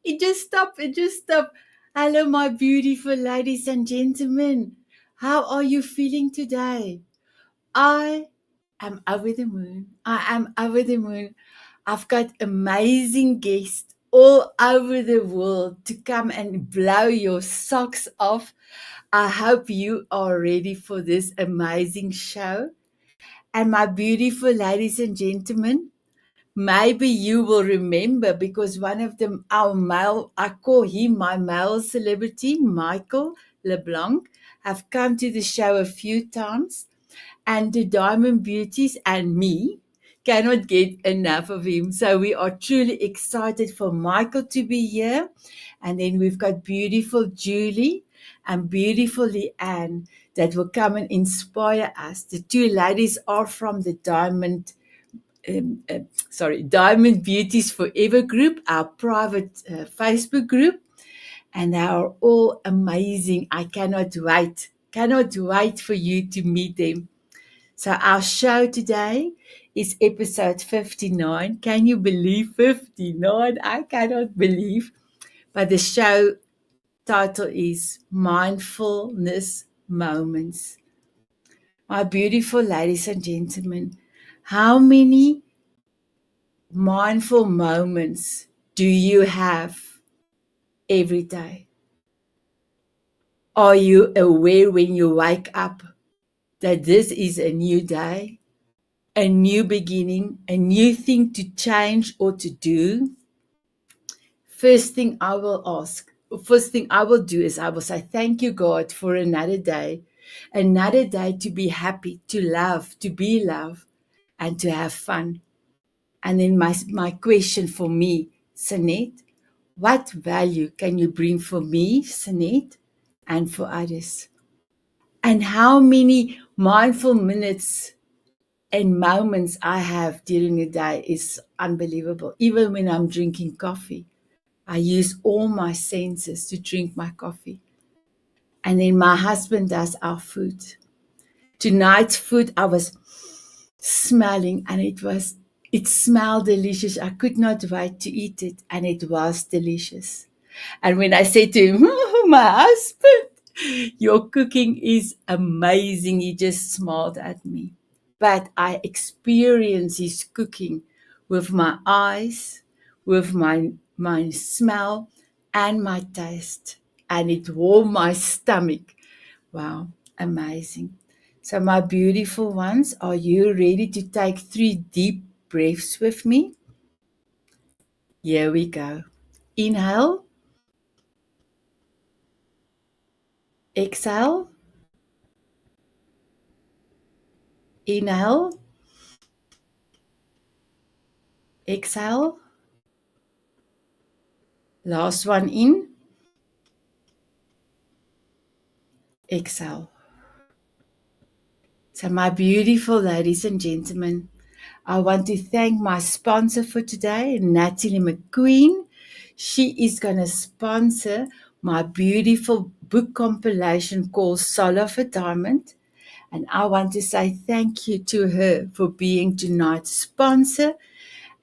It just stopped. It just stopped. Hello, my beautiful ladies and gentlemen. How are you feeling today? I am over the moon. I am over the moon. I've got amazing guests all over the world to come and blow your socks off. I hope you are ready for this amazing show. And my beautiful ladies and gentlemen, maybe you will remember because one of them, our male, I call him my male celebrity, Michael LeBlanc, have come to the show a few times, and the Diamond Beauties and me cannot get enough of him. So we are truly excited for Michael to be here. And then we've got beautiful Julie and beautiful Leanne that will come and inspire us. The two ladies are from the Diamond Beauties Forever group, our private Facebook group, and they are all amazing. I cannot wait for you to meet them. So our show today is episode 59. Can you believe 59? I cannot believe. But the show title is Mindfulness Moments. My beautiful ladies and gentlemen, how many mindful moments do you have every day? Are you aware when you wake up that this is a new day, a new beginning, a new thing to change or to do? First thing I will do is I will say, thank you, God, for another day to be happy, to love, to be loved, and to have fun. And then my question for me, Sanet, what value can you bring for me, Sanet, and for others? And how many mindful minutes and moments I have during the day is unbelievable. Even when I'm drinking coffee, I use all my senses to drink my coffee. And then my husband does our food. Tonight's food, I was smelling and it smelled delicious. I could not wait to eat it, and it was delicious. And when I said to him, oh, my husband, your cooking is amazing, he just smiled at me. But I experience his cooking with my eyes, with my smell, and my taste. And it warmed my stomach. Wow, amazing. So, my beautiful ones, are you ready to take 3 deep breaths with me? Here we go. Inhale, exhale, inhale, exhale. Last one in, exhale. So, my beautiful ladies and gentlemen, I want to thank my sponsor for today, Natalie McQueen. She is going to sponsor my beautiful book compilation called Soul of a Diamond. And I want to say thank you to her for being tonight's sponsor.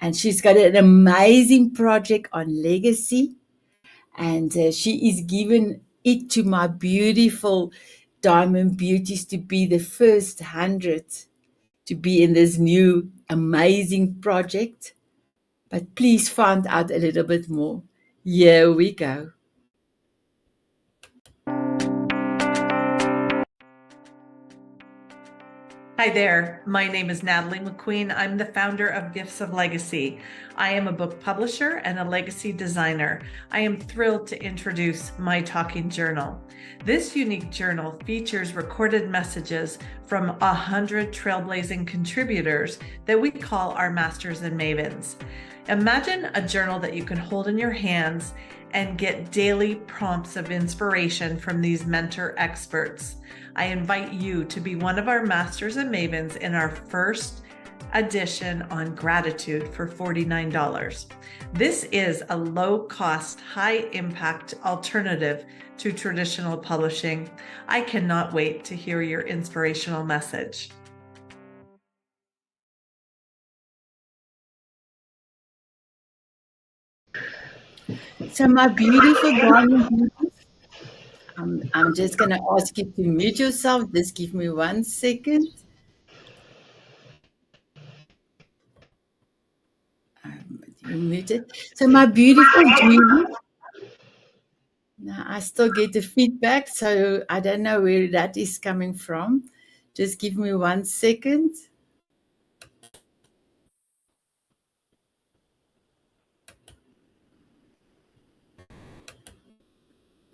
And she's got an amazing project on legacy. And she is giving it to my beautiful Diamond Beauties to be the first 100 to be in this new amazing project. But please find out a little bit more. Here we go. Hi there, my name is Natalie McQueen. I'm the founder of Gifts of Legacy. I am a book publisher and a legacy designer. I am thrilled to introduce my talking journal. This unique journal features recorded messages from 100 trailblazing contributors that we call our masters and mavens. Imagine a journal that you can hold in your hands and get daily prompts of inspiration from these mentor experts. I invite you to be one of our masters and mavens in our first edition on gratitude for $49. This is a low-cost, high-impact alternative to traditional publishing. I cannot wait to hear your inspirational message. So, my beautiful diamond beauties, I'm just going to ask you to mute yourself. Just give me 1 second. You muted. So, my beautiful Julie, now I still get the feedback, so I don't know where that is coming from. Just give me 1 second.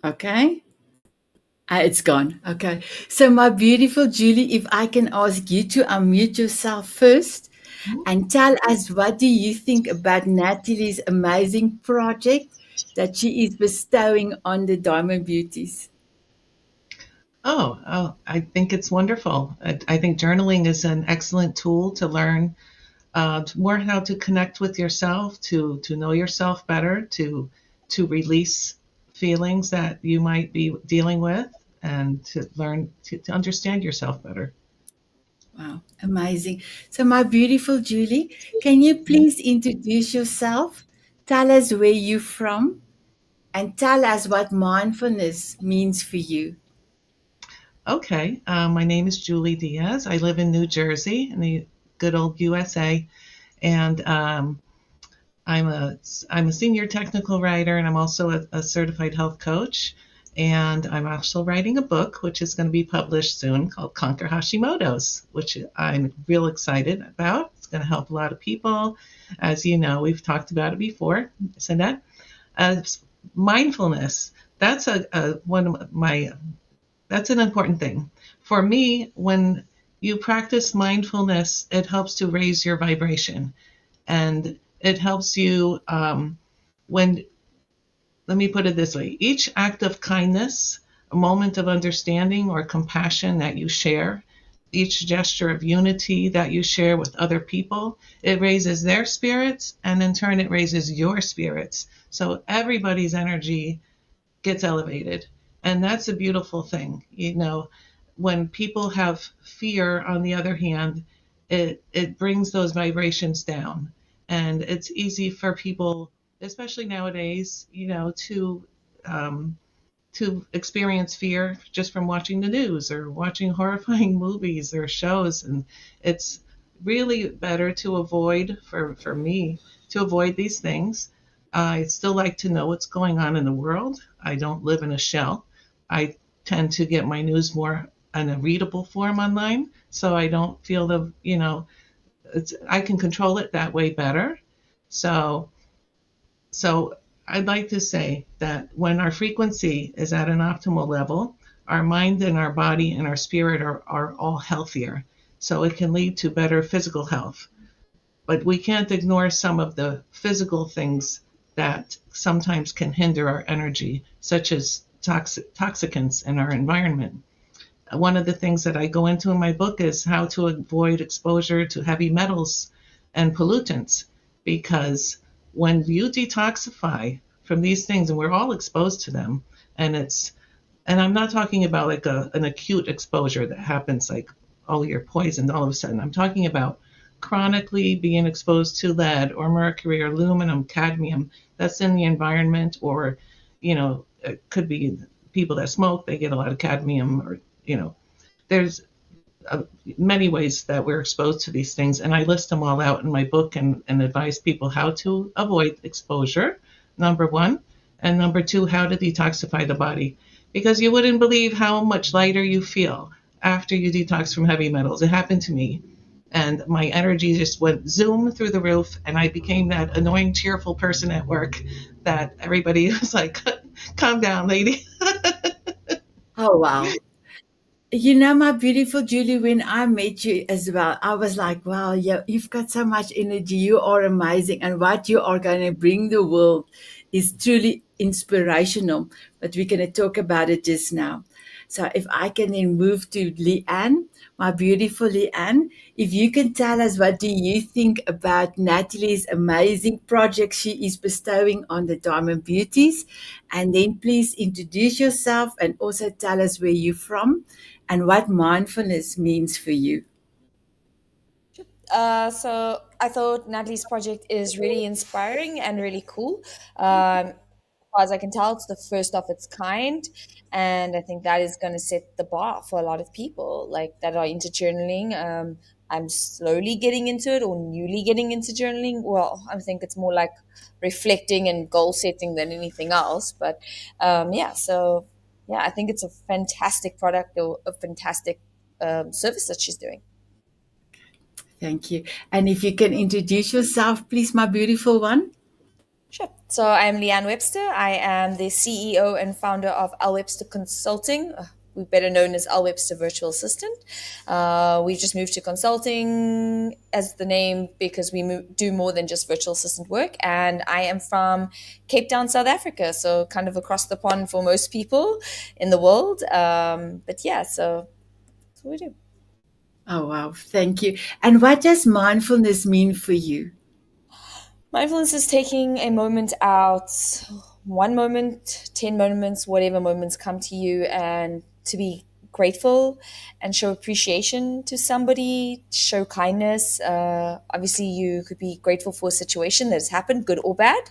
Okay. It's gone. Okay. So, my beautiful Julie, if I can ask you to unmute yourself first and tell us what do you think about Natalie's amazing project that she is bestowing on the Diamond Beauties? I think it's wonderful. I think journaling is an excellent tool to learn more how to connect with yourself, to know yourself better, to release feelings that you might be dealing with, and to learn to understand yourself better. Wow, amazing. So, my beautiful Julie, can you please introduce yourself? Tell us where you're from and tell us what mindfulness means for you. Okay, my name is Julie Diaz. I live in New Jersey, in the good old USA, and I'm a I'm a senior technical writer, and I'm also a certified health coach. And I'm also writing a book, which is going to be published soon, called Conquer Hashimoto's, which I'm real excited about. It's going to help a lot of people. As you know, we've talked about it before, Sanet. Uh, Mindfulness. That's a one of my that's an important thing for me. When you practice mindfulness, it helps to raise your vibration, and it helps you when let me put it this way: each act of kindness, a moment of understanding or compassion that you share, each gesture of unity that you share with other people, it raises their spirits, and in turn it raises your spirits, so everybody's energy gets elevated. And that's a beautiful thing. When people have fear, on the other hand, it brings those vibrations down. And it's easy for people, especially nowadays, um, to experience fear just from watching the news or watching horrifying movies or shows. And it's really better to avoid, for me, to avoid these things. I still like to know what's going on in the world. I don't live in a shell. I tend to get my news more in a readable form online, so I don't feel I can control it that way better. So so I'd like to say that when our frequency is at an optimal level, our mind and our body and our spirit are all healthier. So it can lead to better physical health. But we can't ignore some of the physical things that sometimes can hinder our energy, such as toxicants in our environment. One of the things that I go into in my book is how to avoid exposure to heavy metals and pollutants, because when you detoxify from these things, and we're all exposed to them, and I'm not talking about like an acute exposure that happens like, oh, you're poisoned all of a sudden. I'm talking about chronically being exposed to lead or mercury or aluminum, cadmium that's in the environment, or it could be people that smoke, they get a lot of cadmium, or there's uh, many ways that we're exposed to these things, and I list them all out in my book, and advise people how to avoid exposure, number one, and number two, how to detoxify the body, because you wouldn't believe how much lighter you feel after you detox from heavy metals. It happened to me, and my energy just went zoom through the roof, and I became that annoying, cheerful person at work that everybody was like, calm down, lady. Oh, wow. You know, my beautiful Julie, when I met you as well, I was like, wow, yeah, you've got so much energy. You are amazing. And what you are going to bring the world is truly inspirational. But we're going to talk about it just now. So if I can then move to Leanne, my beautiful Leanne, if you can tell us what do you think about Natalie's amazing project she is bestowing on the Diamond Beauties. And then please introduce yourself and also tell us where you're from and what mindfulness means for you. So I thought Natalie's project is really inspiring and really cool. far as I can tell, it's the first of its kind. And I think that is going to set the bar for a lot of people like that are into journaling. I'm slowly getting into it or newly getting into journaling. Well, I think it's more like reflecting and goal setting than anything else. But yeah, so yeah, I think it's a fantastic product or a fantastic service that she's doing. Thank you. And if you can introduce yourself, please, my beautiful one. Sure. So I'm Leanne Webster. I am the CEO and founder of Al Webster Consulting. We're better known as Al Webster Virtual Assistant. We've just moved to consulting as the name because we do more than just virtual assistant work. And I am from Cape Town, South Africa, so kind of across the pond for most people in the world. But yeah, so that's what we do. Oh, wow. Thank you. And what does mindfulness mean for you? Mindfulness is taking a moment out, 1 moment, 10 moments, whatever moments come to you, and to be grateful and show appreciation to somebody, show kindness. Obviously, you could be grateful for a situation that has happened, good or bad.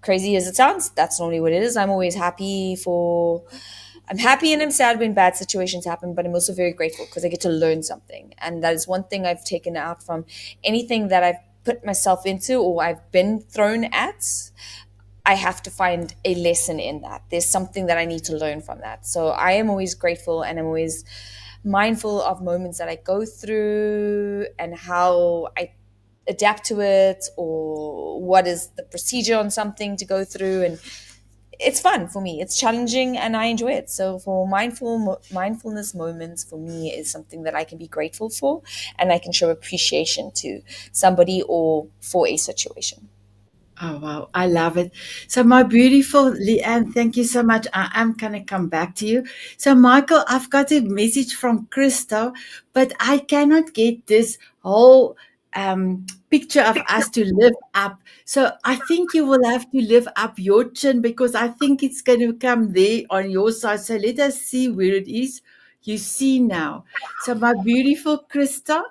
Crazy as it sounds, that's normally what it is. I'm happy and I'm sad when bad situations happen, but I'm also very grateful because I get to learn something. And that is one thing I've taken out from anything that I've put myself into or I've been thrown at. I have to find a lesson in that. There's something that I need to learn from that. So I am always grateful and I'm always mindful of moments that I go through and how I adapt to it or what is the procedure on something to go through. And it's fun for me. It's challenging and I enjoy it. So for mindfulness moments for me is something that I can be grateful for and I can show appreciation to somebody or for a situation. Oh, wow. I love it. So, my beautiful Leanne, thank you so much. I am going to come back to you. So, Michael, I've got a message from Crystal, but I cannot get this whole picture of us to lift up. So, I think you will have to lift up your chin because I think it's going to come there on your side. So, let us see where it is. You see now. So, my beautiful Crystal,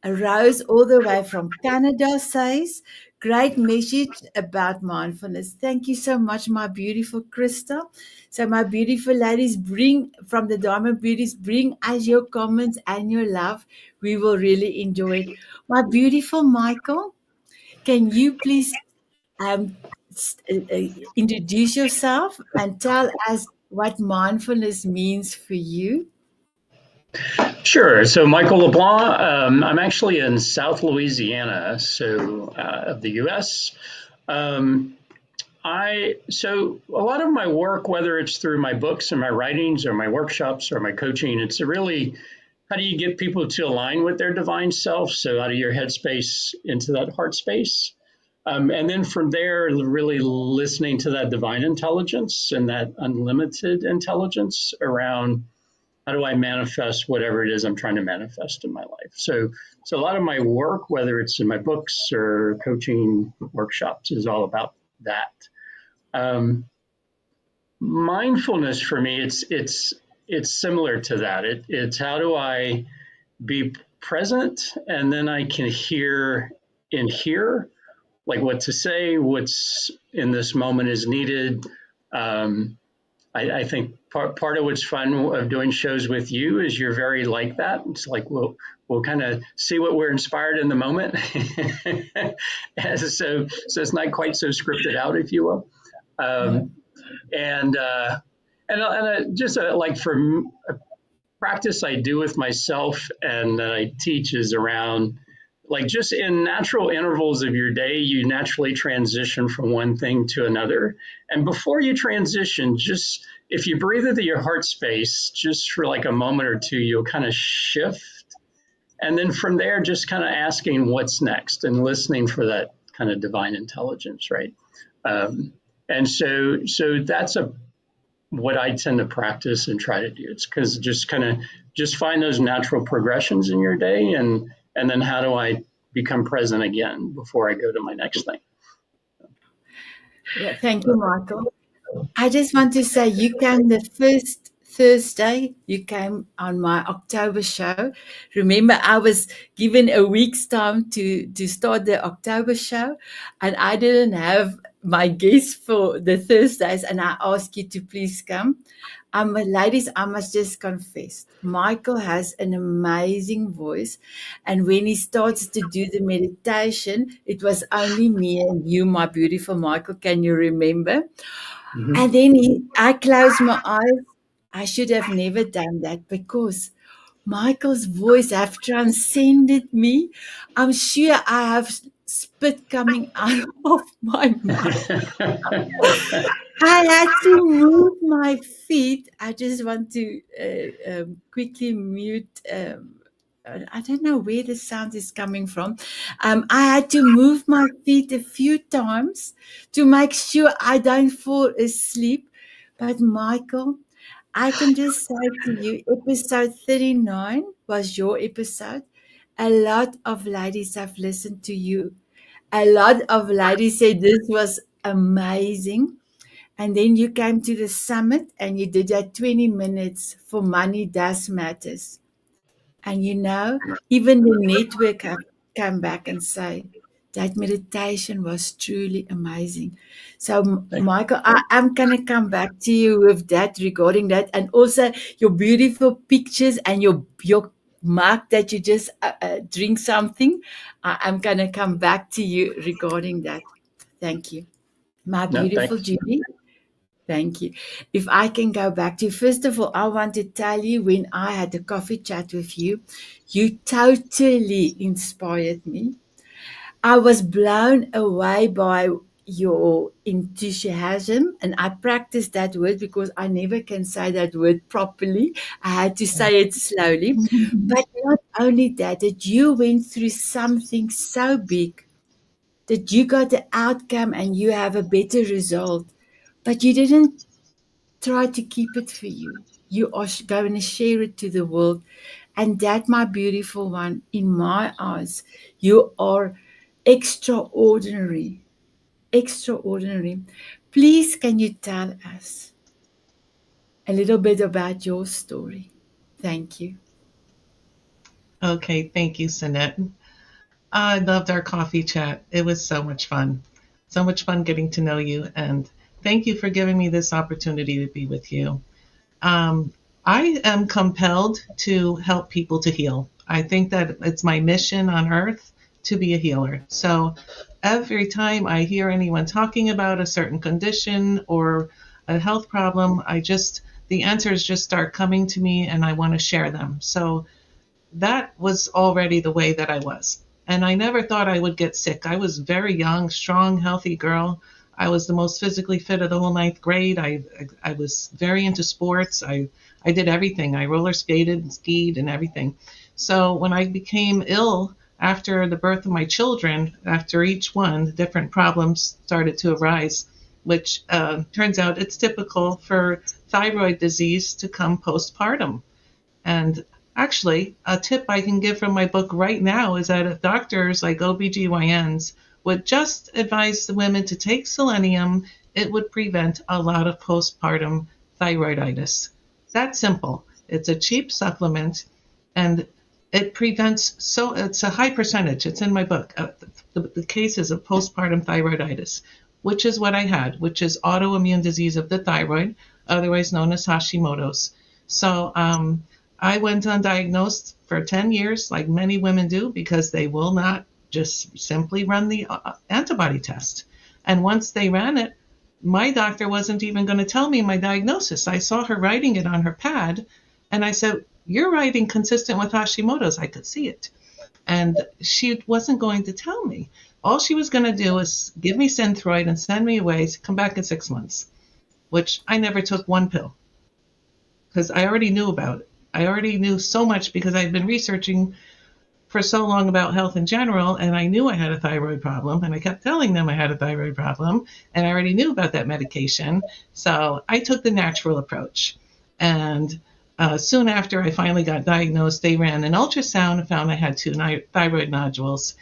a Rose all the way from Canada says, great message about mindfulness. Thank you so much, my beautiful Crystal. So, my beautiful ladies, bring from the Diamond Beauties, bring us your comments and your love. We will really enjoy it. My beautiful Michael, can you please um, introduce yourself and tell us what mindfulness means for you? Sure. So Michael LeBlanc, I'm actually in South Louisiana, of the U.S. So a lot of my work, whether it's through my books and my writings or my workshops or my coaching, it's really how do you get people to align with their divine self? So out of your headspace into that heart space. And then from there, really listening to that divine intelligence and that unlimited intelligence around how do I manifest whatever it is I'm trying to manifest in my life? So a lot of my work, whether it's in my books or coaching workshops, is all about that. Mindfulness for me, it's similar to that. It's how do I be present, and then I can hear like what to say, what's in this moment is needed. I think part of what's fun of doing shows with you is you're very like that. It's like we'll kind of see what we're inspired in the moment. so it's not quite so scripted out, if you will. And just like for a practice I do with myself and that I teach is around like just in natural intervals of your day, you naturally transition from one thing to another. And before you transition, just if you breathe into your heart space, just for like a moment or two, you'll kind of shift. And then from there, just kind of asking what's next and listening for that kind of divine intelligence, right? And so that's what I tend to practice and try to do. It's because just find those natural progressions in your day and then how do I become present again before I go to my next thing? Yeah, thank you, Michael. I just want to say you came the first Thursday, you came on my October show. Remember, I was given a week's time to start the October show, and I didn't have my guest for the Thursdays, and I ask you to please come. Ladies, I must just confess, Michael has an amazing voice, and when he starts to do the meditation, it was only me and you, my beautiful Michael. Can you remember? And then I closed my eyes. I should have never done that because Michael's voice have transcended me. I'm sure I have spit coming out of my mouth. I had to move my feet. I just want to quickly mute. I don't know where the sound is coming from. I had to move my feet a few times to make sure I don't fall asleep. But Michael, I can just say to you, episode 39 was your episode. A lot of ladies have listened to you. A lot of ladies said this was amazing. And then you came to the summit and you did that 20 minutes for Money Does Matters. And even the network have come back and say that meditation was truly amazing. So, Michael, I'm going to come back to you with that regarding that, and also your beautiful pictures and your mark that you just drink something. I'm going to come back to you regarding that. Thank you. My No, beautiful thanks. Judy. Thank you. If I can go back to, first of all, I want to tell you when I had a coffee chat with you, you totally inspired me. I was blown away by your enthusiasm, and I practiced that word because I never can say that word properly. I had to say it slowly. But not only that, that you went through something so big that you got the outcome and you have a better result. But you didn't try to keep it for you. You are going to share it to the world. And that, my beautiful one, in my eyes, you are extraordinary. Extraordinary. Please, can you tell us a little bit about your story? Thank you. Okay, thank you, Sanet. I loved our coffee chat. It was so much fun. So much fun getting to know you. And thank you for giving me this opportunity to be with you. I am compelled to help people to heal. I think that it's my mission on earth to be a healer. So every time I hear anyone talking about a certain condition or a health problem, the answers just start coming to me and I want to share them. So that was already the way that I was. And I never thought I would get sick. I was very young, strong, healthy girl. I was the most physically fit of the whole ninth grade. I was very into sports. I did everything. I roller skated and skied and everything. So when I became ill after the birth of my children, after each one, different problems started to arise, which turns out it's typical for thyroid disease to come postpartum. And actually, a tip I can give from my book right now is that if doctors like OBGYNs would just advise the women to take selenium, it would prevent a lot of postpartum thyroiditis. That simple. It's a cheap supplement and it prevents, it's a high percentage, it's in my book, the cases of postpartum thyroiditis, which is what I had, which is autoimmune disease of the thyroid, otherwise known as Hashimoto's. So I went undiagnosed for 10 years, like many women do, because they will not just simply run the antibody test. And once they ran it, my doctor wasn't even going to tell me my diagnosis. I saw her writing it on her pad, and I said, "You're writing consistent with Hashimoto's." I could see it. And she wasn't going to tell me. All she was going to do was give me Synthroid and send me away to come back in 6 months, which I never took one pill because I already knew about it. I already knew so much because I'd been researching for so long about health in general, and I knew I had a thyroid problem, and I kept telling them I had a thyroid problem, and I already knew about that medication. So I took the natural approach. And soon after I finally got diagnosed, they ran an ultrasound and found I had 2 thyroid nodules.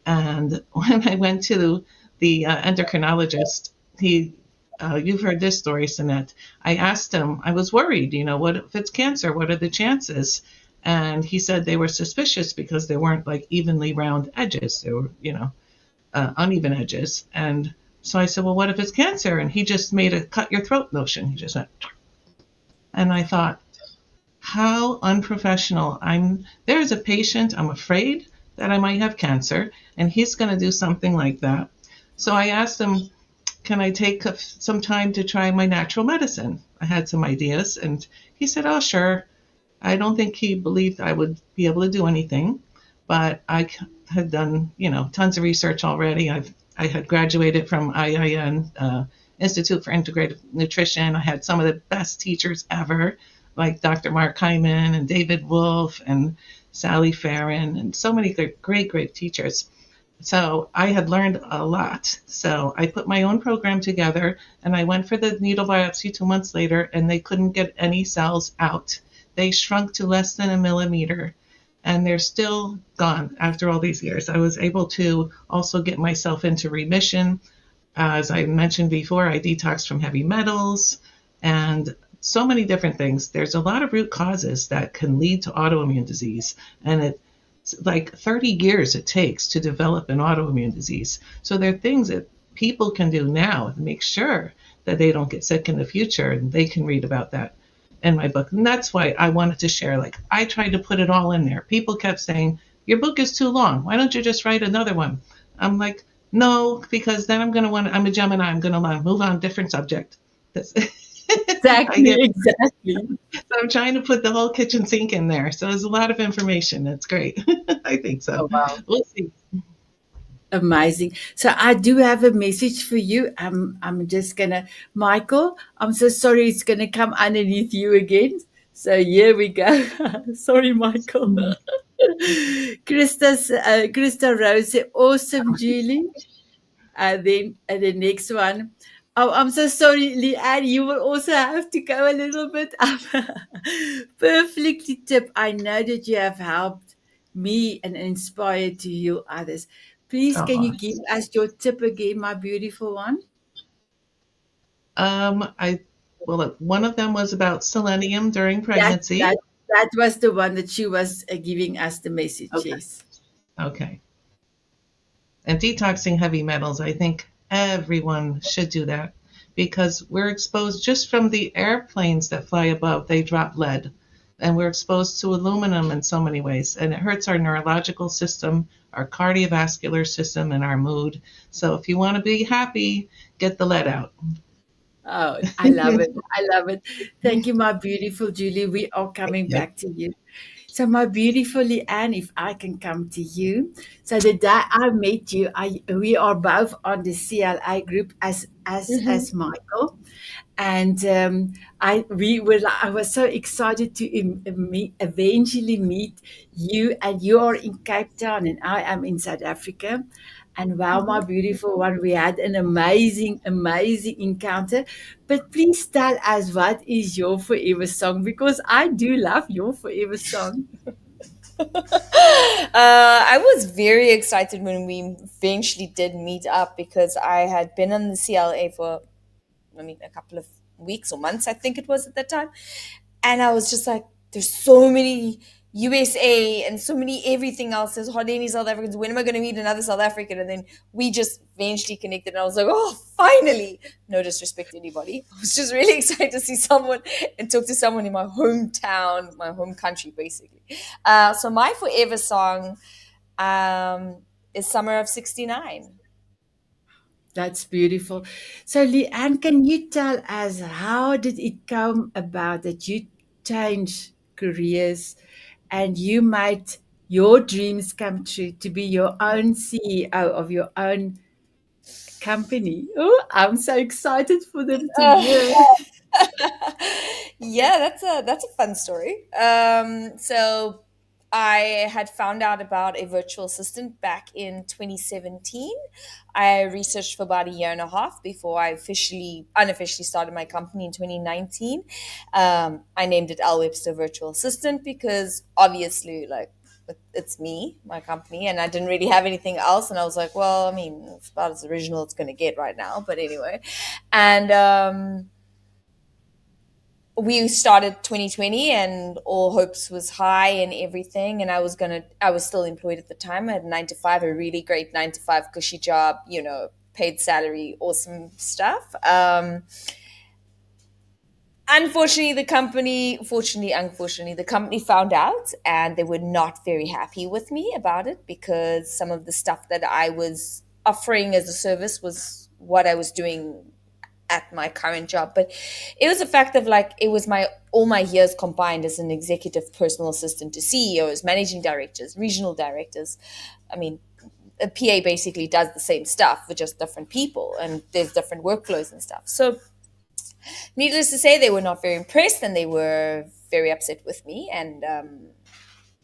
And when I went to the endocrinologist, you've heard this story, Sanet. I asked him, I was worried, what if it's cancer? What are the chances? And he said they were suspicious because there weren't like evenly round edges. There were, uneven edges. And So I said, well, what if it's cancer? And he just made a cut your throat motion. He just went, and I thought, how unprofessional. There's a patient, I'm afraid that I might have cancer, and he's going to do something like that. So I asked him, can I take some time to try my natural medicine? I had some ideas, and he said, oh, sure. I don't think he believed I would be able to do anything, but I had done, tons of research already. I had graduated from IIN, Institute for Integrative Nutrition. I had some of the best teachers ever, like Dr. Mark Hyman and David Wolf and Sally Farron, and so many great, great teachers. So I had learned a lot. So I put my own program together, and I went for the needle biopsy 2 months later, and they couldn't get any cells out. They shrunk to less than a millimeter, and they're still gone after all these years. I was able to also get myself into remission. As I mentioned before, I detoxed from heavy metals and so many different things. There's a lot of root causes that can lead to autoimmune disease, and it's like 30 years it takes to develop an autoimmune disease. So there are things that people can do now to make sure that they don't get sick in the future, and they can read about that in my book. And that's why I wanted to share, I tried to put it all in there. People kept saying, your book is too long. Why don't you just write another one? I'm like, no, because then I'm a Gemini. I'm going to want to move on, different subject. Exactly. So I'm trying to put the whole kitchen sink in there. So there's a lot of information. It's great. I think so. Oh, wow. We'll see. Amazing. So I do have a message for you. I'm just gonna, Michael, I'm so sorry it's gonna come underneath you again. So here we go. Sorry, Michael. Krista Rose said, awesome, Julie. Then the next one. Oh, I'm so sorry, Leanne. You will also have to go a little bit up. Perfectly tip. I know that you have helped me and inspired to heal others. Please, can you give us your tip again, my beautiful one? One of them was about selenium during pregnancy. That was the one that she was giving us the message. Okay. Yes. Okay. And detoxing heavy metals, I think everyone should do that, because we're exposed just from the airplanes that fly above, they drop lead, and we're exposed to aluminum in so many ways, and it hurts our neurological system, our cardiovascular system, and our mood. So if you want to be happy, get the lead out. Oh, I love it. I love it. Thank you, my beautiful Julie. We are coming back to you. So, my beautiful Leanne, if I can come to you. So, the day I met you, we are both on the CLA group as Michael, and I was so excited to eventually meet you. And you are in Cape Town, and I am in South Africa. And wow, my beautiful one, we had an amazing, amazing encounter. But please tell us, what is your forever song? Because I do love your forever song. I was very excited when we eventually did meet up, because I had been on the CLA for, a couple of weeks or months, I think it was at that time. And I was just like, there's so many USA and so many everything else. There's hardly any South Africans. When am I going to meet another South African? And then we just eventually connected, and I was like, oh, finally. No disrespect to anybody. I was just really excited to see someone and talk to someone in my hometown, my home country, basically. So my forever song is Summer of '69. That's beautiful. So, Leanne, can you tell us, how did it come about that you changed careers and you made your dreams come true to be your own CEO of your own company? Oh, I'm so excited for them to hear. Yeah, that's a fun story. So I had found out about a virtual assistant back in 2017. I researched for about a year and a half before I unofficially started my company in 2019. I named it Al Webster Virtual Assistant because obviously, it's me, my company, and I didn't really have anything else. And I was like, well, it's about as original as it's going to get right now. But anyway, and we started 2020, and all hopes was high and everything. And I was still employed at the time. I had a 9 to 5, a really great 9 to 5 cushy job, paid salary, awesome stuff. Unfortunately, the company found out, and they were not very happy with me about it, because some of the stuff that I was offering as a service was what I was doing at my current job. But it was a fact of like, it was my all my years combined as an executive personal assistant to CEOs, managing directors, regional directors. I mean, a PA basically does the same stuff with just different people, and there's different workflows and stuff. So needless to say, they were not very impressed, and they were very upset with me. And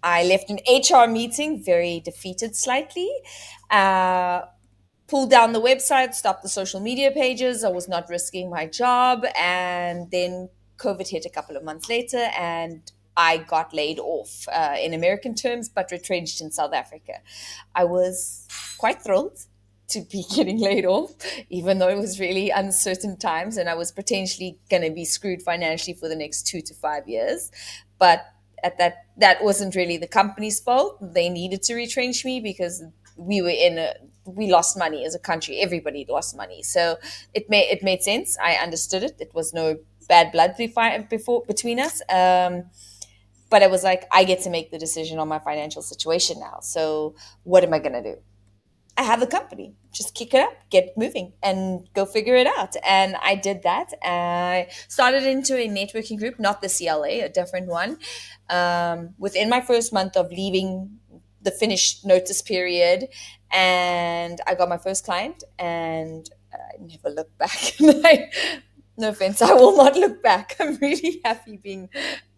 I left an HR meeting very defeated slightly. Pulled down the website, stopped the social media pages. I was not risking my job. And then COVID hit a couple of months later, and I got laid off in American terms, but retrenched in South Africa. I was quite thrilled to be getting laid off, even though it was really uncertain times and I was potentially going to be screwed financially for the next 2 to 5 years. But at that wasn't really the company's fault. They needed to retrench me because we lost money as a country. Everybody lost money. So it made sense. I understood it. It was no bad blood between us. But I was like, I get to make the decision on my financial situation now. So what am I going to do? I have a company. Just kick it up, get moving, and go figure it out. And I did that. I started into a networking group, not the CLA, a different one. Within my first month of leaving the finished notice period, and I got my first client, and I never looked back. No offense, I will not look back. I'm really happy being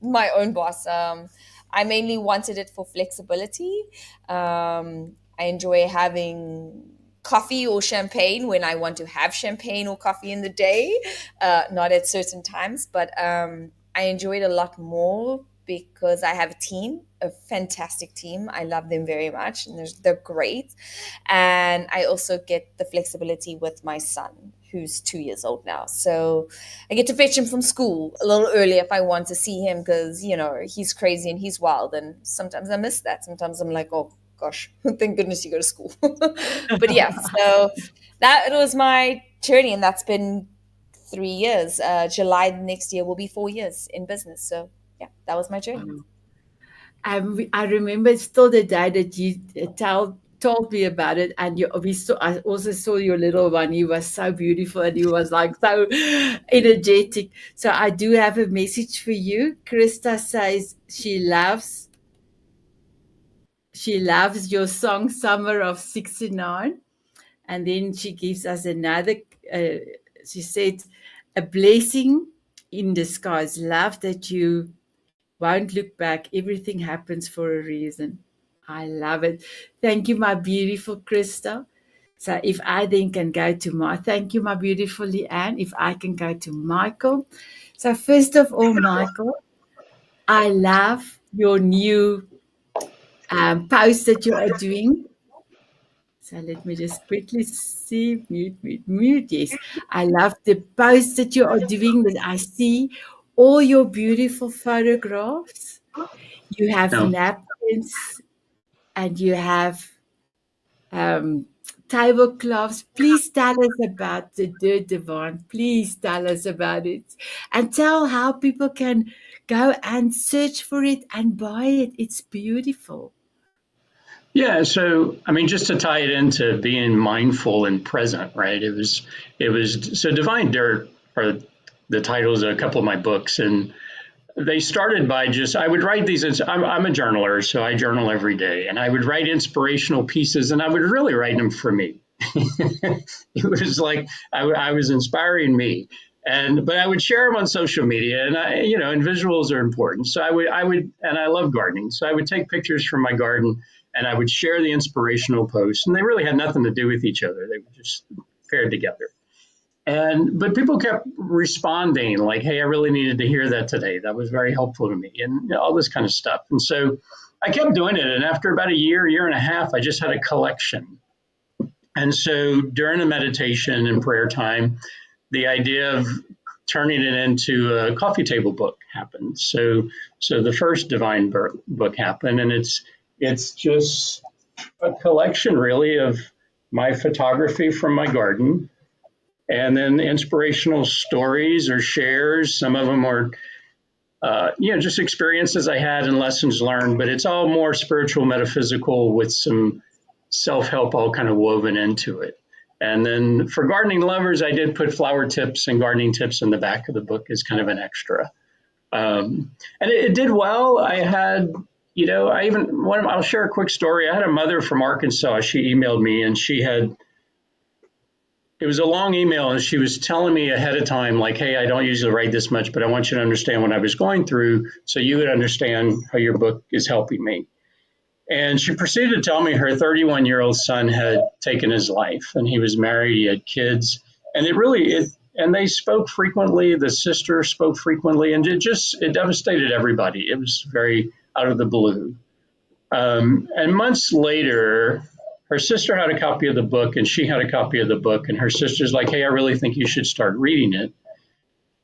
my own boss. I mainly wanted it for flexibility. I enjoy having coffee or champagne when I want to have champagne or coffee in the day, not at certain times. But I enjoy it a lot more because I have a team, a fantastic team. I love them very much, and they're great. And I also get the flexibility with my son, who's 2 years old now. So I get to fetch him from school a little early if I want to see him, because, he's crazy and he's wild. And sometimes I miss that. Sometimes I'm like, oh, gosh, thank goodness you go to school. But yeah, so that was my journey, and that's been 3 years. July next year will be 4 years in business. So yeah, that was my journey. I remember still the day that you told me about it, and I also saw your little one. He was so beautiful, and he was like so energetic. So I do have a message for you. Krista says she loves your song Summer of '69. And then she gives us another, she said, a blessing in disguise. Love that you won't look back. Everything happens for a reason. I love it. Thank you, my beautiful Krista. So if I then can go to thank you, my beautiful Leanne, if I can go to Michael. So first of all, Michael, I love your new post that you are doing. So let me just quickly see, mute. Yes, I love the post that you are doing, that I see all your beautiful photographs. You have napkins and you have tablecloths. Please tell us about the Dirt Divan. Please tell us about it, and tell how people can go and search for it and buy it. It's beautiful. Yeah, so I mean, just to tie it into being mindful and present, right? It was so Divine Dirt are the titles of a couple of my books, and they started by I would write these. I'm a journaler, so I journal every day, and I would write inspirational pieces, and I would really write them for me. It was like I was inspiring me. But I would share them on social media, and and visuals are important. So I would, and I love gardening. So I would take pictures from my garden, and I would share the inspirational posts, and they really had nothing to do with each other. They were just paired together. But people kept responding like, hey, I really needed to hear that today. That was very helpful to me, and all this kind of stuff. And so I kept doing it. And after about a year and a half, I just had a collection. And so during the meditation and prayer time, the idea of turning it into a coffee table book happened. So the first Divine book happened, and it's just a collection really of my photography from my garden, and then inspirational stories or shares. Some of them are, just experiences I had and lessons learned, but it's all more spiritual, metaphysical with some self-help all kind of woven into it. And then for gardening lovers, I did put flower tips and gardening tips in the back of the book as kind of an extra. And it did well. I had, I'll share a quick story. I had a mother from Arkansas. She emailed me, and it was a long email, and she was telling me ahead of time, like, hey, I don't usually write this much, but I want you to understand what I was going through so you would understand how your book is helping me. And she proceeded to tell me her 31-year-old son had taken his life, and he was married, he had kids, and and they spoke frequently. The sister spoke frequently, and it devastated everybody. It was very out of the blue. And months later, her sister had a copy of the book, and she had a copy of the book, and her sister's like, hey, I really think you should start reading it.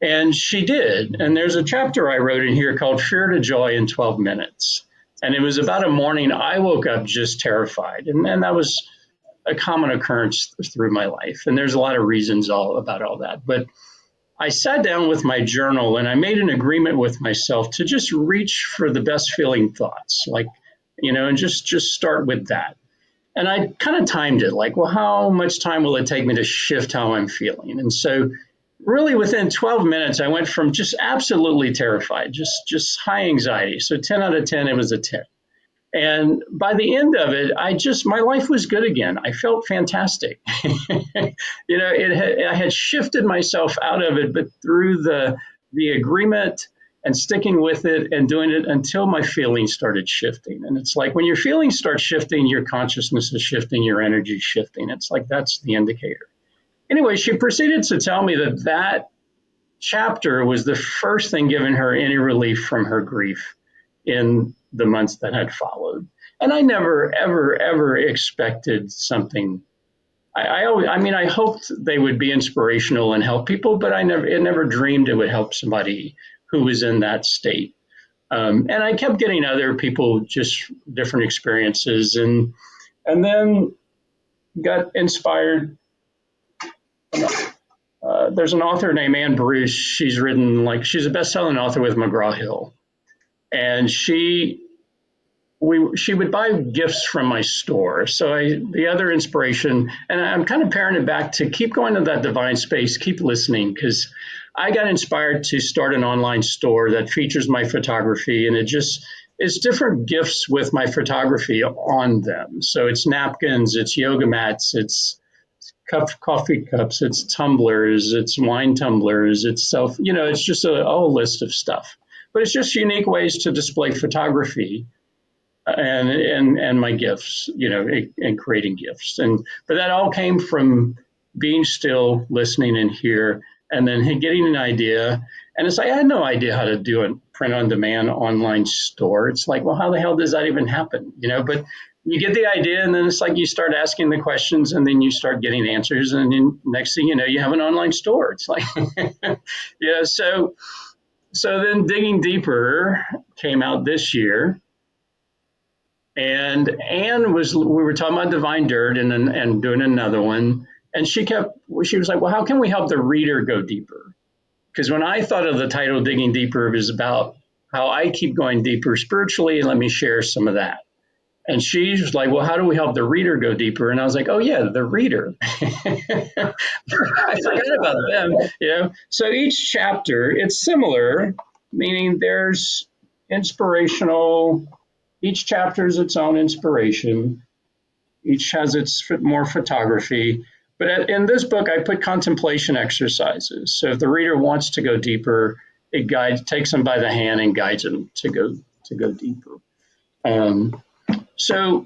And she did. And there's a chapter I wrote in here called Fear to Joy in 12 Minutes. And it was about a morning I woke up just terrified. And that was a common occurrence through my life. And there's a lot of reasons about all that. But I sat down with my journal, and I made an agreement with myself to just reach for the best feeling thoughts, and just start with that. And I kind of timed it, like, well, how much time will it take me to shift how I'm feeling? And so really within 12 minutes, I went from just absolutely terrified, just high anxiety. So 10 out of 10, it was a 10. And by the end of it, my life was good again. I felt fantastic. I had shifted myself out of it, but through the agreement and sticking with it and doing it until my feelings started shifting. And it's like when your feelings start shifting, your consciousness is shifting, your energy is shifting. It's like that's the indicator. Anyway, she proceeded to tell me that chapter was the first thing giving her any relief from her grief in the months that had followed. And I never, ever, ever expected something. I hoped they would be inspirational and help people, but it never dreamed it would help somebody who was in that state. And I kept getting other people, just different experiences, and then got inspired. There's an author named Anne Bruce. She's a best-selling author with McGraw-Hill. And she would buy gifts from my store. So the other inspiration, and I'm kind of paring it back to keep going to that divine space, keep listening, because I got inspired to start an online store that features my photography, and it's different gifts with my photography on them. So it's napkins, it's yoga mats, it's coffee cups, it's tumblers, it's wine tumblers, it's just a whole list of stuff. But it's just unique ways to display photography and my gifts, and creating gifts. But that all came from being still, listening in here, and then getting an idea. And it's like, I had no idea how to do a print on demand online store. It's like, well, how the hell does that even happen? But you get the idea, and then it's like you start asking the questions, and then you start getting answers. And then next thing you know, you have an online store. It's like, So then Digging Deeper came out this year, and Anne we were talking about divine dirt and doing another one. And she was like, well, how can we help the reader go deeper? Because when I thought of the title Digging Deeper, it was about how I keep going deeper spiritually, and let me share some of that. And she was like, well, how do we help the reader go deeper? And I was like, oh, yeah, the reader. I forgot about them, So each chapter, it's similar, meaning there's inspirational. Each chapter is its own inspiration. Each has its more photography. But in this book, I put contemplation exercises. So if the reader wants to go deeper, it takes them by the hand and guides them to go deeper. So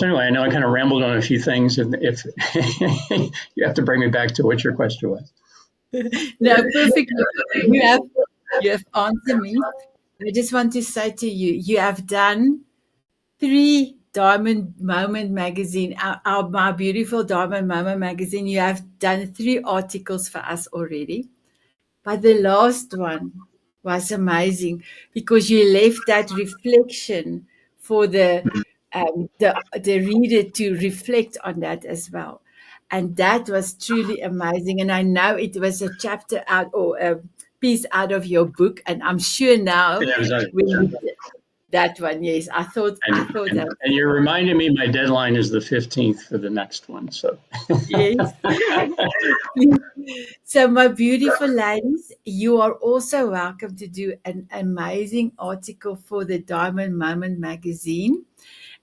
anyway, I know I kind of rambled on a few things. If you have to bring me back to what your question was. No, perfect. You have answered me. I just want to say to you, you have done 3 Diamond Moment magazine, my beautiful Diamond Moment magazine. You have done 3 articles for us already. But the last one was amazing because you left that reflection for the the reader to reflect on that as well. And that was truly amazing. And I know it was a chapter out or a piece out of your book. And I'm sure now And that was when you did that one, yes, I thought that, and you're reminding me my deadline is the 15th for the next one. So yes. So, my beautiful ladies, you are also welcome to do an amazing article for the Diamond Moment magazine.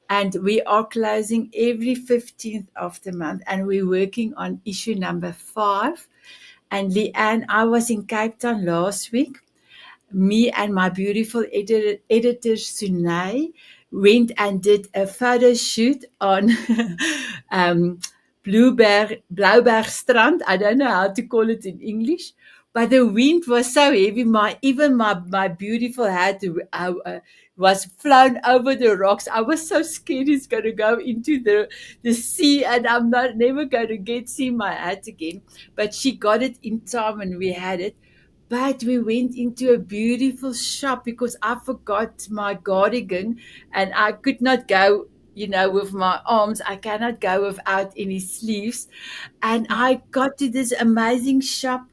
And we are closing every 15th of the month, and we're working on issue number 5. And Leanne, I was in Cape Town last week. Me and my beautiful editor Sunay went and did a photo shoot on um, Blaubergstrand. I don't know how to call it in English, but the wind was so heavy. My beautiful hat was flown over the rocks. I was so scared it's going to go into the sea, and I'm not never going to see my hat again. But she got it in time, and we had it. But we went into a beautiful shop because I forgot my cardigan and I could not go, with my arms. I cannot go without any sleeves. And I got to this amazing shop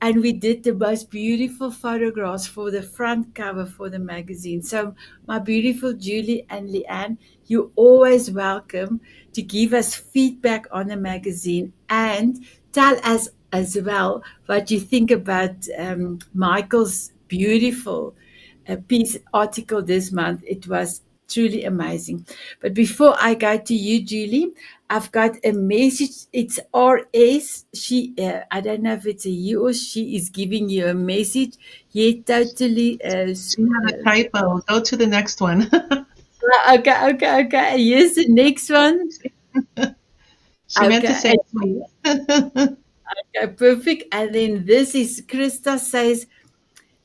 and we did the most beautiful photographs for the front cover for the magazine. So, my beautiful Julie and Leanne, you're always welcome to give us feedback on the magazine and tell us as well what you think about Michael's beautiful piece article this month. It was truly amazing. But before I go to you, Julie, I've got a message. It's RS. I don't know if it's a you or she is giving you a message. Yeah, totally. She had a typo. Go to the next one. Okay. Here's the next one. She meant to Okay. say please. Okay, perfect. And then this is Krista says,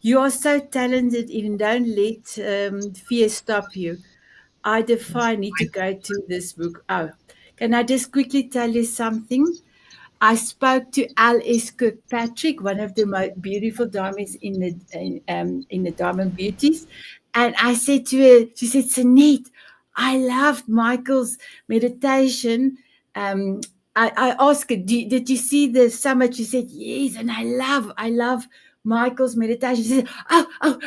you are so talented, and don't let fear stop you. I defy need to go to this book. Oh, can I just quickly tell you something? I spoke to L.S. Kirkpatrick, one of the most beautiful diamonds in the Diamond Beauties, and I said to her, she said, Sanet, I loved Michael's meditation. Um, I asked her, did you see the summit? She said, yes, and I love Michael's meditation. She said, oh,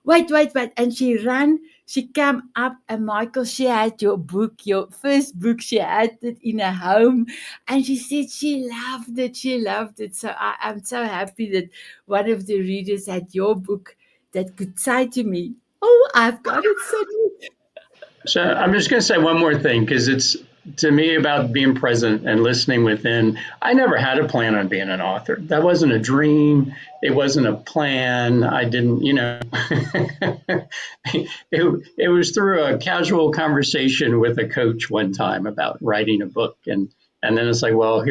wait, and she came up, and Michael, she had your book, your first book, she had it in her home, and she said she loved it. So I'm so happy that one of the readers had your book that could say to me, oh, I've got it, Sydney. So I'm just going to say one more thing because it's to me about being present and listening within. I never had a plan on being an author. That wasn't a dream. It wasn't a plan. I didn't, it was through a casual conversation with a coach one time about writing a book. And then it's like, well,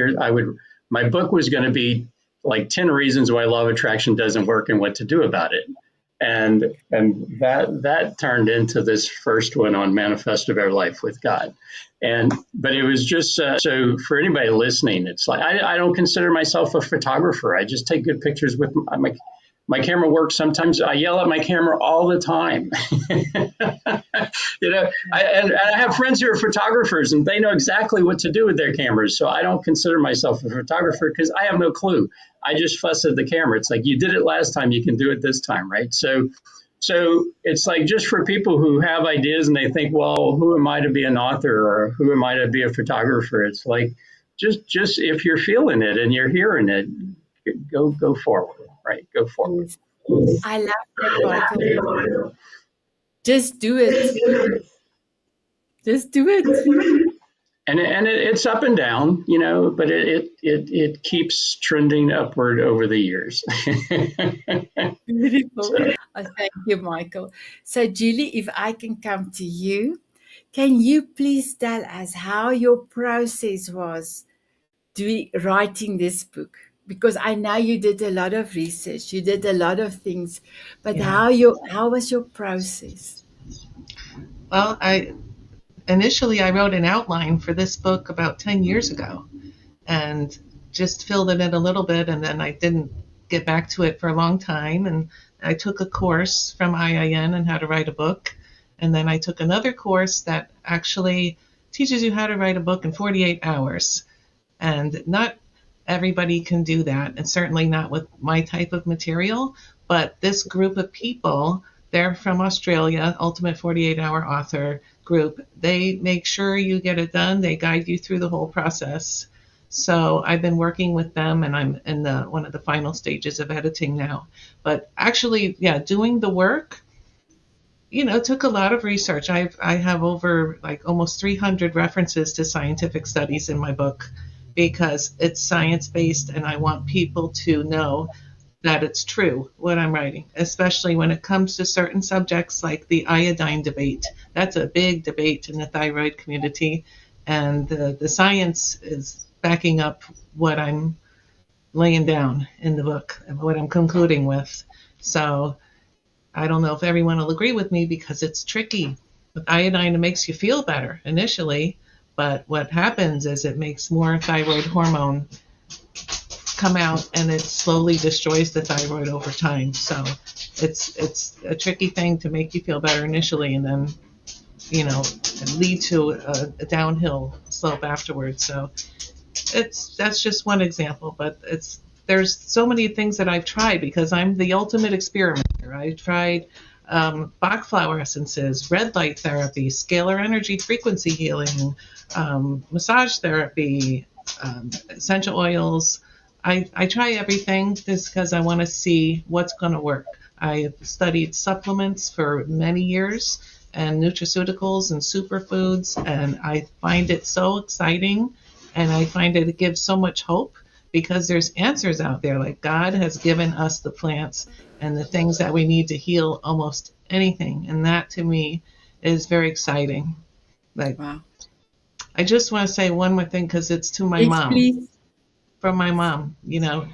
my book was going to be like 10 reasons why law of attraction doesn't work and what to do about it. And that turned into this first one on Manifest a Better Life with God. But it was just so for anybody listening, it's like I don't consider myself a photographer. I just take good pictures with my camera works. Sometimes I yell at my camera all the time. I have friends who are photographers and they know exactly what to do with their cameras. So I don't consider myself a photographer because I have no clue. I just fuss at the camera. It's like, you did it last time, you can do it this time, right? So it's like just for people who have ideas and they think, well, who am I to be an author or who am I to be a photographer? It's like, just if you're feeling it and you're hearing it, go forward, right? Go forward. I love that, Michael. Just do it. Just do it. And it's up and down, but it keeps trending upward over the years. Beautiful. Thank you, Michael. So, Julie, if I can come to you, can you please tell us how your process was writing this book? Because I know you did a lot of research, you did a lot of things, but Yeah. how was your process? Well, initially I wrote an outline for this book about 10 years ago and just filled it in a little bit, and then I didn't get back to it for a long time. And I took a course from IIN on how to write a book, And then I took another course that actually teaches you how to write a book in 48 hours. And not everybody can do that, and certainly not with my type of material. But this group of people, they're from Australia, Ultimate 48 Hour Author Group. They make sure you get it done. They guide you through the whole process. So I've been working with them, and I'm in one of the final stages of editing now. But actually, yeah, doing the work, it took a lot of research. I have over like almost 300 references to scientific studies in my book because it's science based, and I want people to know that it's true what I'm writing, especially when it comes to certain subjects like the iodine debate. That's a big debate in the thyroid community, and the science is backing up what I'm laying down in the book and what I'm concluding with. So I don't know if everyone will agree with me because it's tricky. With iodine, it makes you feel better initially, but what happens is it makes more thyroid hormone come out, and it slowly destroys the thyroid over time. So it's a tricky thing to make you feel better initially, and then lead to a downhill slope afterwards. So that's just one example, but there's so many things that I've tried because I'm the ultimate experimenter. I tried Bach flower essences, red light therapy, scalar energy frequency healing, massage therapy, essential oils. I try everything just because I want to see what's going to work. I studied supplements for many years and nutraceuticals and superfoods, and I find it so exciting, and I find it gives so much hope because there's answers out there. Like God has given us the plants and the things that we need to heal almost anything, and that to me is very exciting. Like, Wow. I just want to say one more thing because it's to my Yes, mom. please. From my mom,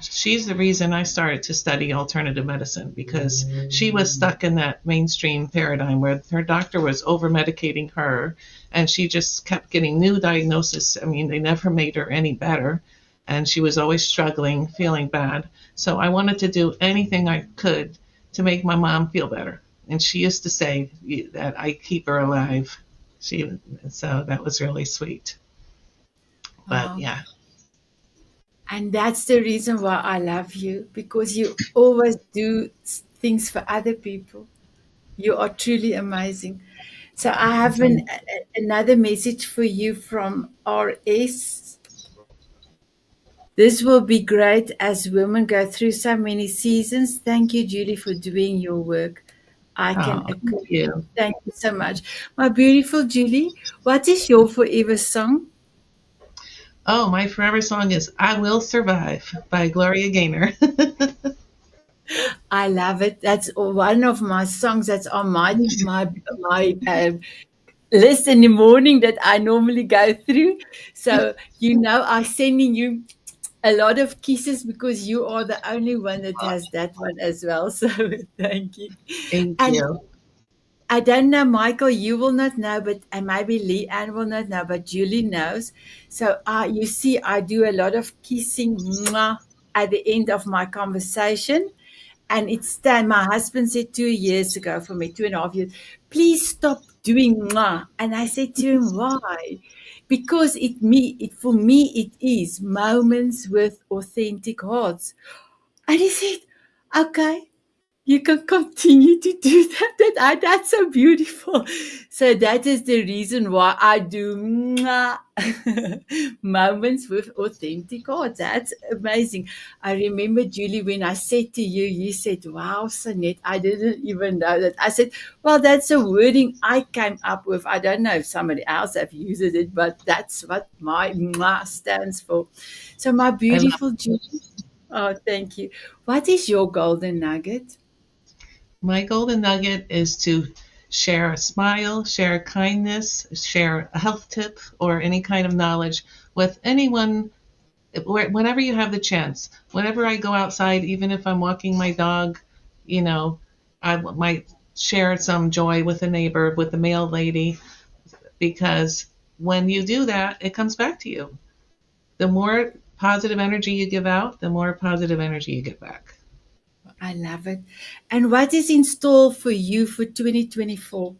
she's the reason I started to study alternative medicine because she was stuck in that mainstream paradigm where her doctor was over medicating her, and she just kept getting new diagnoses. I mean, they never made her any better, and she was always struggling, feeling bad. So I wanted to do anything I could to make my mom feel better. And she used to say that I keep her alive. So that was really sweet. But Wow. yeah. And that's the reason why I love you, because you always do things for other people. You are truly amazing. So I have another message for you from RS. This will be great as women go through so many seasons. Thank you, Julie, for doing your work. I can Oh, agree. thank you. Thank you so much. My beautiful Julie, what is your forever song? Oh, my forever song is I Will Survive by Gloria Gaynor. I love it. That's one of my songs that's on my list in the morning that I normally go through. So I'm sending you a lot of kisses because you are the only one that has that one as well. So thank you. Thank And you. I don't know, Michael, you will not know, but and maybe Leanne will not know, but Julie knows. So you see, I do a lot of kissing mwah, at the end of my conversation. And it's time. My husband said 2 years ago for me, 2.5 years, please stop doing mwah. And I said to him, why? Because for me, it is moments with authentic hearts. And he said, okay, you can continue to do that. That's so beautiful. So that is the reason why I do mwah, moments with authentic hearts. That's amazing. I remember, Julie, when I said to you, you said, wow, Sanet, I didn't even know that. I said, well, that's a wording I came up with. I don't know if somebody else have used it, but that's what my mwah stands for. So my I love beautiful Julie, oh, thank you. What is your golden nugget? My golden nugget is to share a smile, share kindness, share a health tip, or any kind of knowledge with anyone whenever you have the chance. Whenever I go outside, even if I'm walking my dog, I might share some joy with a neighbor, with a mail lady, because when you do that, it comes back to you. The more positive energy you give out, the more positive energy you get back. I love it. And what is in store for you for 2024?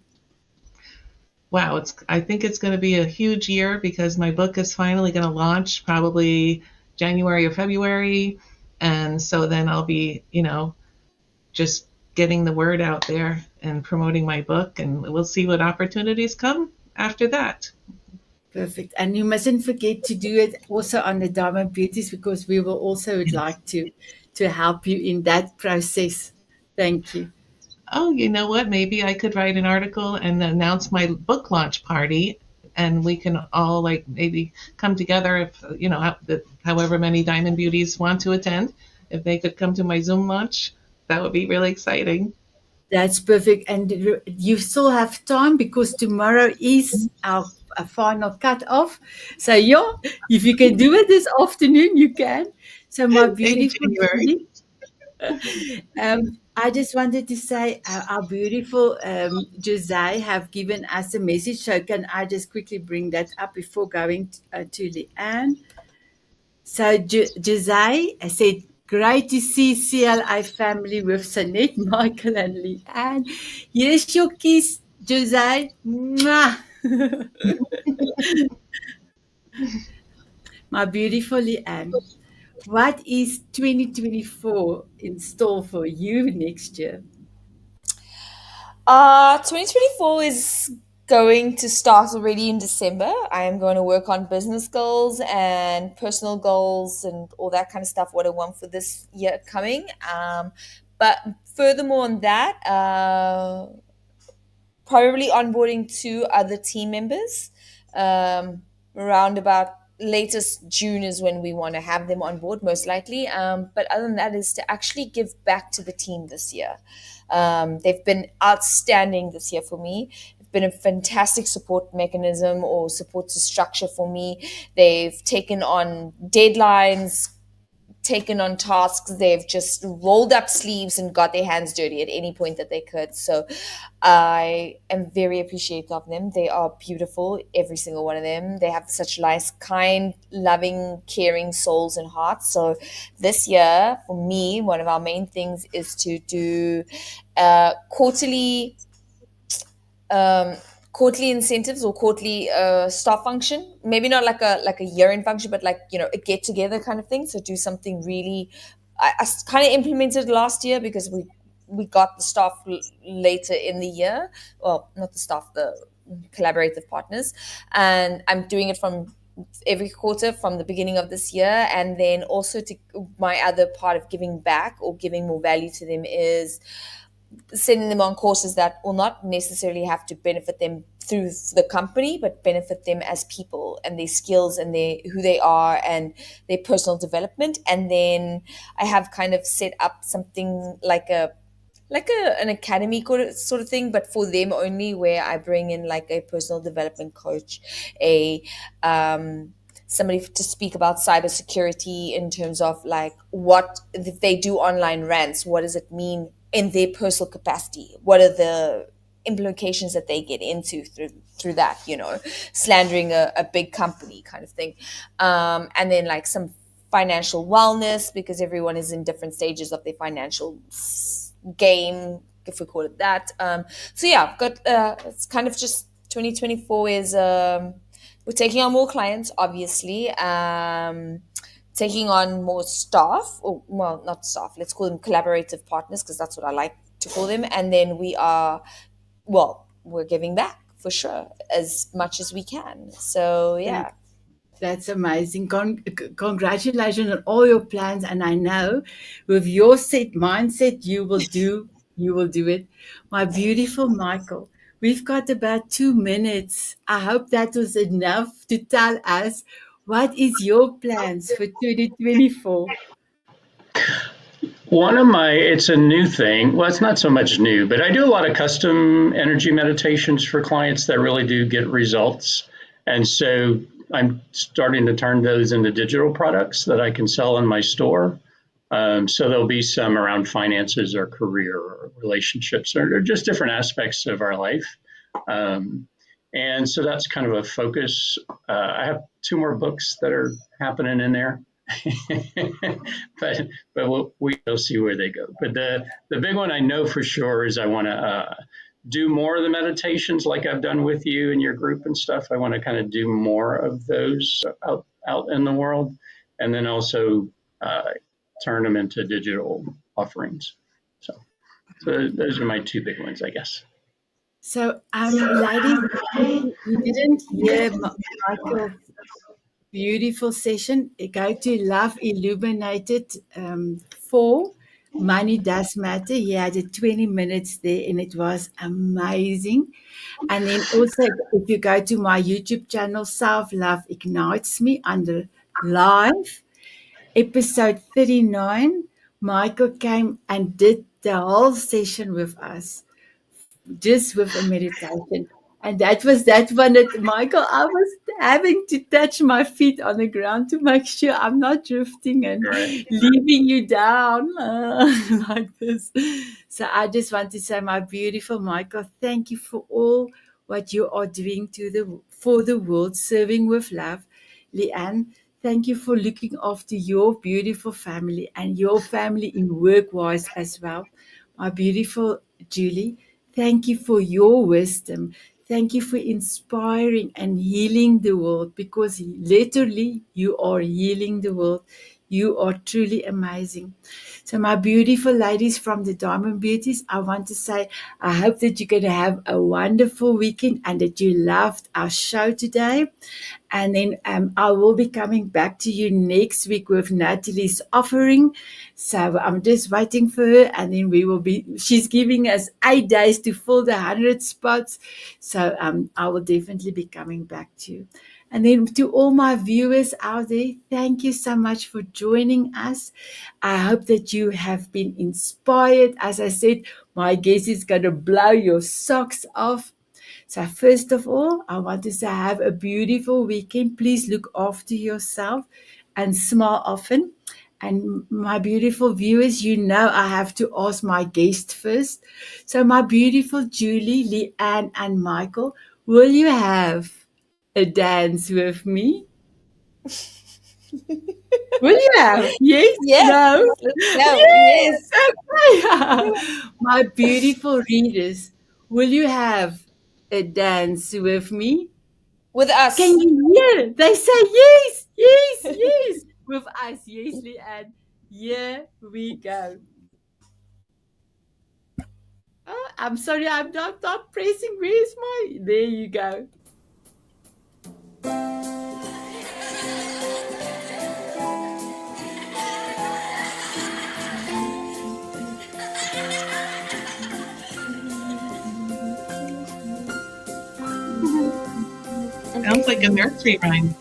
wow, I think it's going to be a huge year because my book is finally going to launch probably January or February. And so then I'll be, just getting the word out there and promoting my book, and we'll see what opportunities come after that. Perfect. And you mustn't forget to do it also on the Diamond Beauties, because we will also would like to help you in that process. Thank you. Oh, you know what? Maybe I could write an article and announce my book launch party, and we can all like maybe come together if, however many Diamond Beauties want to attend. If they could come to my Zoom launch, that would be really exciting. That's perfect. And you still have time because tomorrow is our final cut off. So, yeah, if you can do it this afternoon, you can. So, my Maybe beautiful January. Julie, I just wanted to say our beautiful Jose have given us a message. So, can I just quickly bring that up before going to Leanne? So Jose said, great to see CLI family with Sanet, Michael, and Leanne. Here's your kiss, Jose. Mwah. My beautiful Leanne. What is 2024 in store for you next year? 2024 is going to start already in December. I am going to work on business goals and personal goals and all that kind of stuff, what I want for this year coming. But furthermore on that, probably onboarding two other team members. Around about latest June is when we want to have them on board, most likely. But other than that, is to actually give back to the team this year. They've been outstanding this year for me. It's been a fantastic support mechanism or support structure for me. They've taken on deadlines, taken on tasks. They've just rolled up sleeves and got their hands dirty at any point that they could. So I am very appreciative of them. They are beautiful, every single one of them. They have such nice, kind, loving, caring souls and hearts. So this year, for me, one of our main things is to do quarterly quarterly incentives or quarterly staff function. Maybe not like a year-end function, but like a get-together kind of thing. So do something really. I kind of implemented last year because we got the staff later in the year. Well, not the staff, the collaborative partners, and I'm doing it from every quarter from the beginning of this year. And then also to my other part of giving back or giving more value to them is sending them on courses that will not necessarily have to benefit them through the company, but benefit them as people and their skills and who they are and their personal development. And then I have kind of set up something like an academy sort of thing, but for them only, where I bring in like a personal development coach, a somebody to speak about cybersecurity in terms of like what if they do online rants, what does it mean in their personal capacity? What are the implications that they get into through that, slandering a big company kind of thing. And then like some financial wellness, because everyone is in different stages of their financial game, if we call it that. So yeah, I've got it's kind of just 2024 is we're taking on more clients, obviously. Taking on more staff, or well, not staff, let's call them collaborative partners, because that's what I like to call them. And then we're giving back for sure as much as we can. So yeah. That's amazing. Congratulations on all your plans. And I know with your set mindset, you will do it. My beautiful Michael, we've got about 2 minutes. I hope that was enough to tell us what is your plans for 2024. It's a new thing. Well, it's not so much new, but I do a lot of custom energy meditations for clients that really do get results. And so I'm starting to turn those into digital products that I can sell in my store. So there'll be some around finances or career or relationships or just different aspects of our life. And so that's kind of a focus. I have 2 more books that are happening in there. but we'll see where they go. But the big one I know for sure is I want to do more of the meditations like I've done with you and your group and stuff. I want to kind of do more of those out in the world, and then also turn them into digital offerings. So those are my two big ones, I guess. So, ladies, you didn't hear Michael's beautiful session. Go to Love Illuminated 4. Money Does Matter. He had 20 minutes there and it was amazing. And then also, if you go to my YouTube channel, Self Love Ignites Me, under live, episode 39, Michael came and did the whole session with us, just with a meditation. And that was that one that, Michael, I was having to touch my feet on the ground to make sure I'm not drifting and Right. leaving you down like this. So I just want to say, my beautiful Michael, thank you for all what you are doing for the world, serving with love. Leanne, thank you for looking after your beautiful family and your family in work-wise as well. My beautiful Julie, thank you for your wisdom. Thank you for inspiring and healing the world, because literally you are healing the world. You are truly amazing. So my beautiful ladies from the Diamond Beauties, I want to say, I hope that you're going to have a wonderful weekend and that you loved our show today. And then I will be coming back to you next week with Natalie's offering. So I'm just waiting for her, and then she's giving us 8 days to fill the 100 spots. So I will definitely be coming back to you. And then to all my viewers out there, thank you so much for joining us. I hope that you have been inspired. As I said, my guest is going to blow your socks off. So first of all, I want to say, have a beautiful weekend. Please look after yourself and smile often. And my beautiful viewers, you know I have to ask my guest first. So my beautiful Julie, Leanne, and Michael, will you have a dance with me? Will you have? Yes? Yes. No? Let's go. Yes. Okay. My beautiful readers, will you have a dance with me? With Can us. you hear? They say yes, yes, yes. With us, yes, Leanne. Here we go. Oh, I'm sorry, I'm not pressing. Where's my? There you go. Sounds like a nursery rhyme.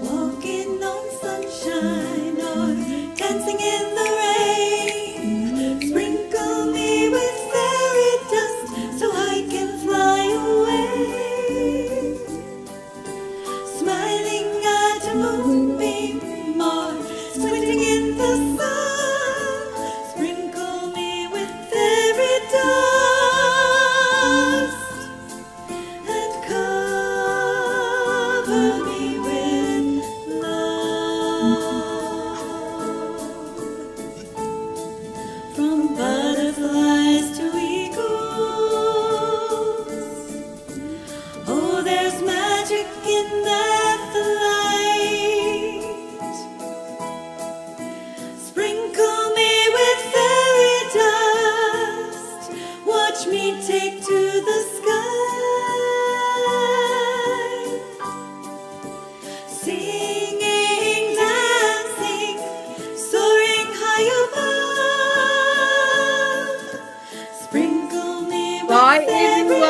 Walking on sunshine or dancing in the rain. Sprinkle me with fairy dust so I can fly away. Smiling at a moonbeam or squinting in the sun. Sprinkle me with fairy dust. Bye, everyone.